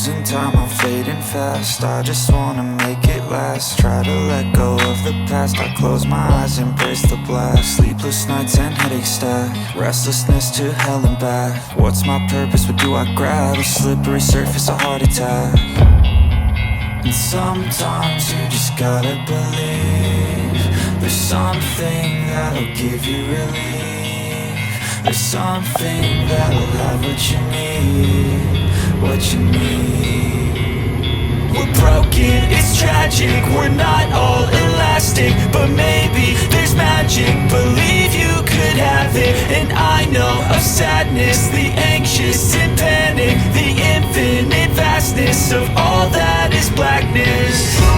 losing time, I'm fading fast. I just wanna make it last. Try to let go of the past. I close my eyes, embrace the blast. Sleepless nights and headache stack. Restlessness to hell and back. What's my purpose, what do I grab? A slippery surface, a heart attack. And sometimes you just gotta believe there's something that'll give you relief. There's something that'll have what you need, what you need. We're broken, it's tragic, we're not all elastic, but maybe there's magic. Believe you could have it, and I know of sadness, the anxious and panic, the infinite vastness of all that is blackness.